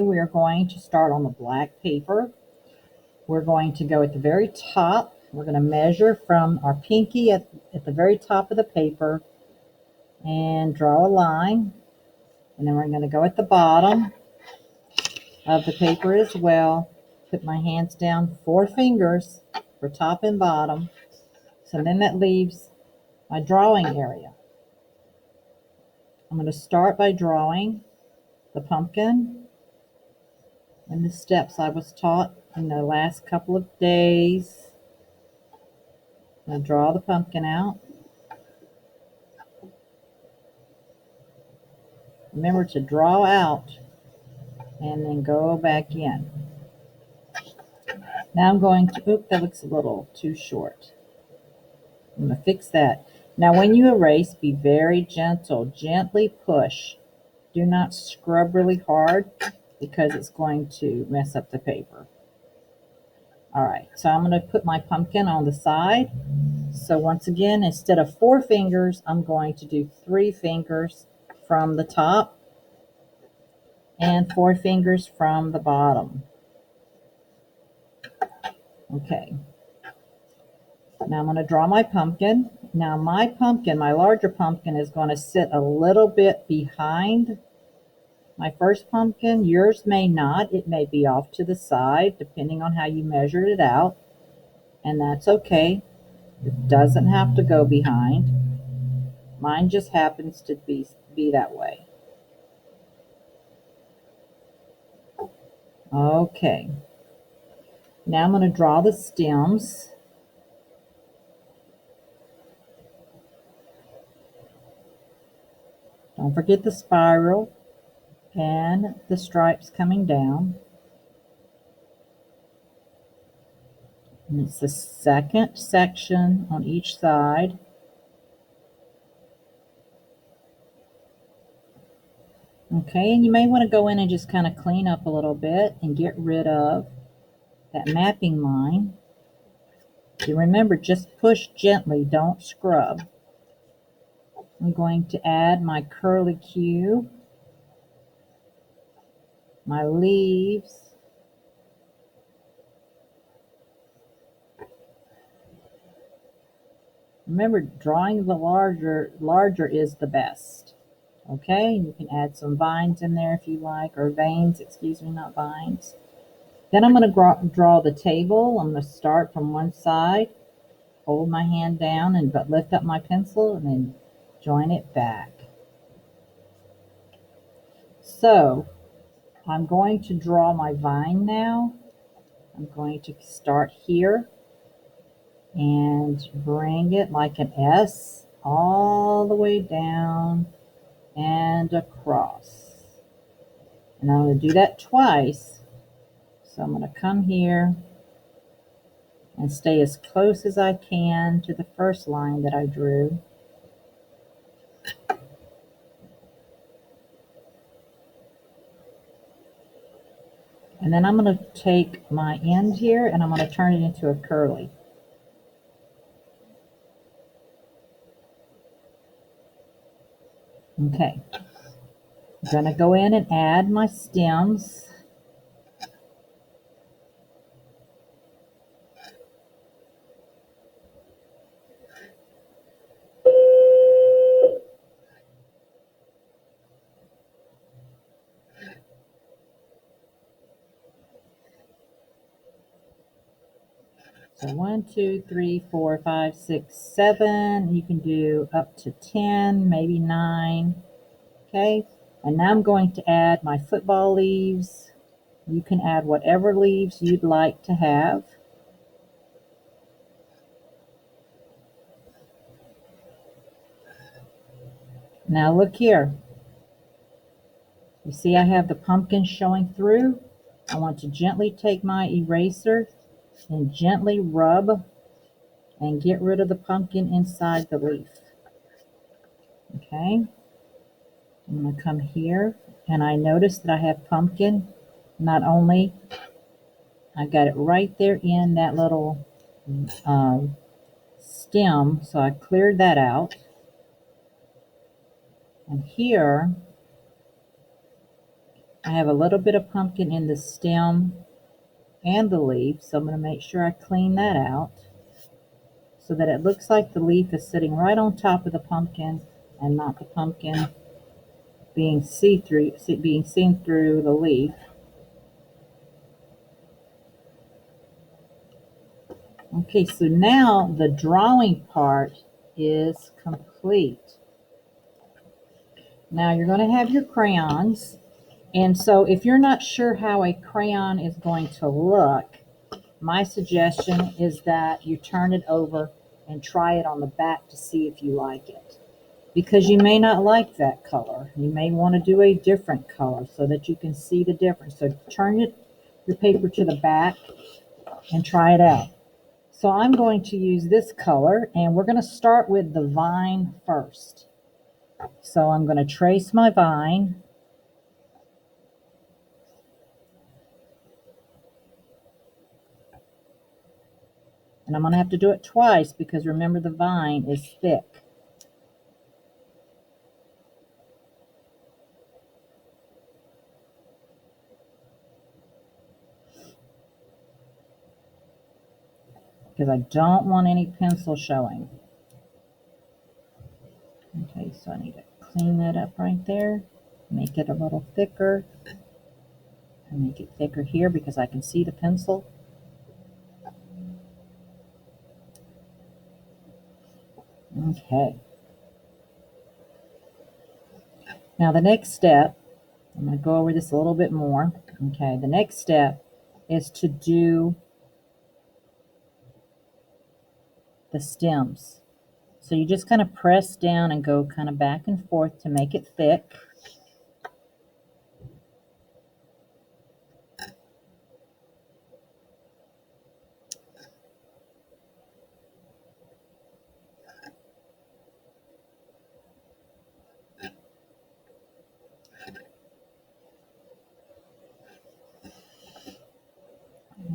We are going to start on the black paper. We're going to go at the very top. We're going to measure from our pinky at the very top of the paper and draw a line. And then we're going to go at the bottom of the paper as well. Put my hands down, 4 fingers for top and bottom. So then that leaves my drawing area. I'm going to start by drawing the pumpkin and the steps I was taught in the last couple of days. I'm going to draw the pumpkin out. Remember to draw out and then go back in. Now I'm going to, oop, that looks a little too short. I'm going to fix that. Now when you erase, be very gentle. Gently push. Do not scrub really hard because it's going to mess up the paper. All right, so I'm going to put my pumpkin on the side. So once again, instead of 4 fingers, I'm going to do 3 fingers from the top and 4 fingers from the bottom. Okay. Now I'm going to draw my pumpkin. Now my pumpkin, my larger pumpkin, is going to sit a little bit behind my first pumpkin. Yours may not. It may be off to the side, depending on how you measured it out. And that's okay. It doesn't have to go behind. Mine just happens to be that way. Okay. Now I'm going to draw the stems. Don't forget the spiral and the stripes coming down. And it's the second section on each side. Okay, and you may want to go in and just kind of clean up a little bit and get rid of that mapping line. You remember, just push gently, don't scrub. I'm going to add my curly Q, my leaves, remember, drawing the larger is the best. Okay, you can add some vines in there if you like, or veins, excuse me, not vines. Then I'm going to draw the table. I'm going to start from one side, hold my hand down, and lift up my pencil, and then join it back. So I'm going to draw my vine now. I'm going to start here and bring it like an S all the way down and across. And I'm going to do that twice. So I'm going to come here and stay as close as I can to the first line that I drew. And then I'm going to take my end here and I'm going to turn it into a curly. Okay. I'm going to go in and add my stems. So 1, 2, 3, 4, 5, 6, 7. You can do up to 10, maybe 9. Okay. And now I'm going to add my football leaves. You can add whatever leaves you'd like to have. Now look here. You see I have the pumpkin showing through. I want to gently take my eraser and gently rub and get rid of the pumpkin inside the leaf. Okay. I'm going to come here and I notice that I have pumpkin. Not only, I got it right there in that little stem, so I cleared that out. And here, I have a little bit of pumpkin in the stem and the leaf, so I'm going to make sure I clean that out so that it looks like the leaf is sitting right on top of the pumpkin and not the pumpkin being seen through the leaf. Okay, so now the drawing part is complete. Now you're going to have your crayons. And so if you're not sure how a crayon is going to look, my suggestion is that you turn it over and try it on the back to see if you like it. Because you may not like that color. You may want to do a different color so that you can see the difference. So turn your paper to the back and try it out. So I'm going to use this color, and we're going to start with the vine first. So I'm going to trace my vine. And I'm going to have to do it twice because remember the vine is thick. Because I don't want any pencil showing. Okay, so I need to clean that up right there. Make it a little thicker. And make it thicker here because I can see the pencil. Okay. Now the next step, I'm going to go over this a little bit more. Okay, the next step is to do the stems. So you just kind of press down and go kind of back and forth to make it thick.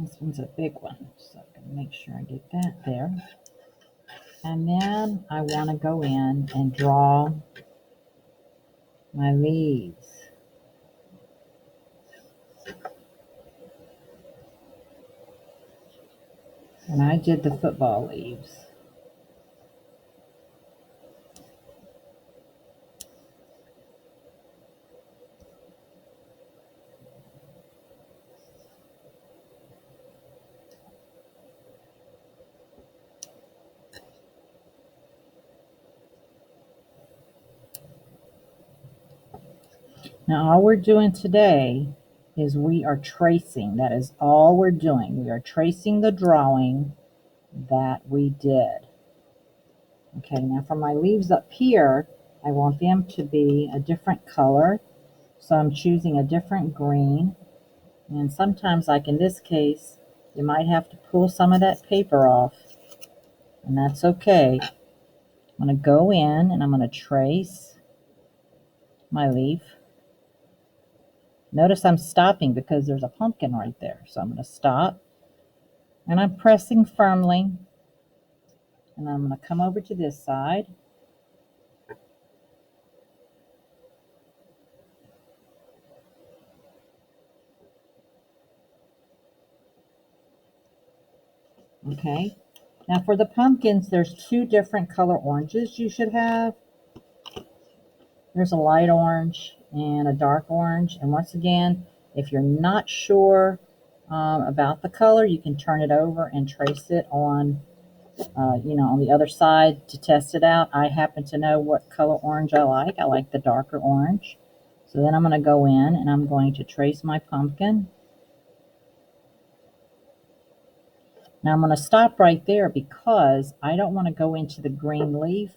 This one's a big one, so I'm going to make sure I get that there. And then I want to go in and draw my leaves. And I did the football leaves. Now all we're doing today is we are tracing. That is all we're doing. We are tracing the drawing that we did. Okay, now for my leaves up here, I want them to be a different color. So I'm choosing a different green. And sometimes, like in this case, you might have to pull some of that paper off. And that's okay. I'm going to go in and I'm going to trace my leaf. Notice I'm stopping because there's a pumpkin right there. So I'm going to stop. And I'm pressing firmly. And I'm going to come over to this side. Okay. Now for the pumpkins, there's two different color oranges you should have. There's a light orange and a dark orange. And once again, if you're not sure about the color, you can turn it over and trace it on, on the other side to test it out. I happen to know what color orange I like. I like the darker orange. So then I'm going to go in and I'm going to trace my pumpkin. Now I'm going to stop right there because I don't want to go into the green leaf.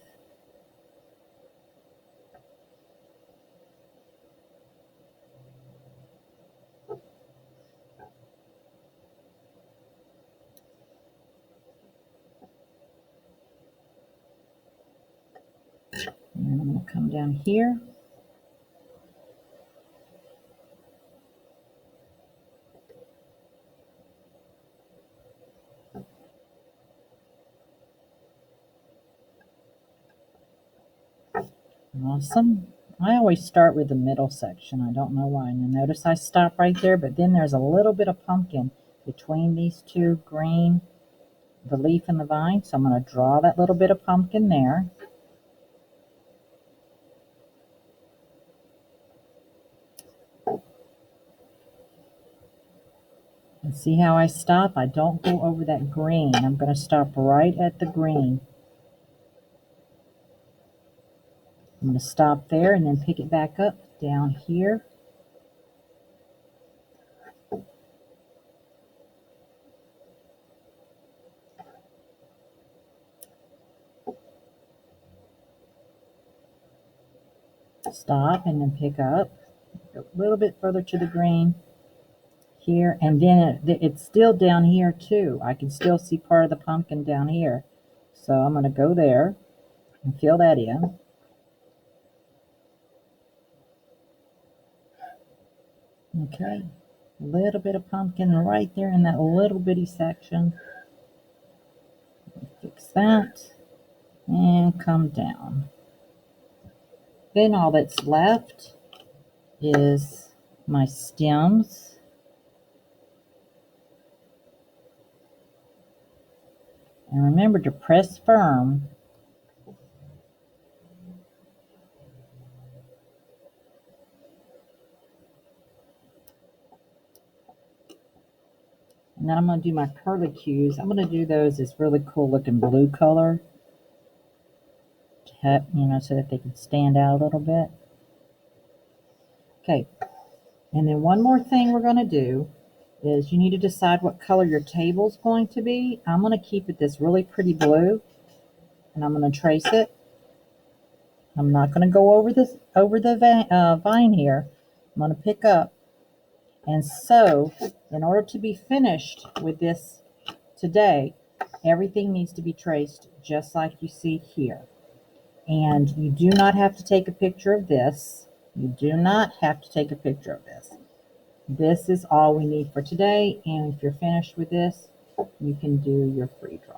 And then I'm going to come down here. Awesome. I always start with the middle section. I don't know why. And you notice I stop right there, but then there's a little bit of pumpkin between these two green, the leaf and the vine. So I'm going to draw that little bit of pumpkin there. And see how I stop? I don't go over that green. I'm going to stop right at the green. I'm going to stop there and then pick it back up down here. Stop and then pick up. A little bit further to the green here. And then it's still down here too. I can still see part of the pumpkin down here. So I'm going to go there and fill that in. Okay, a little bit of pumpkin right there in that little bitty section. Fix that and come down. Then all that's left is my stems. And remember to press firm. And then I'm going to do my curlicues. I'm going to do those this really cool looking blue color. So that they can stand out a little bit. Okay. And then one more thing we're going to do is you need to decide what color your table is going to be. I'm going to keep it this really pretty blue. And I'm going to trace it. I'm not going to go over the vine here. I'm going to pick up. And so, in order to be finished with this today, everything needs to be traced just like you see here. And you do not have to take a picture of this. You do not have to take a picture of this. This is all we need for today. And if you're finished with this, you can do your free draw.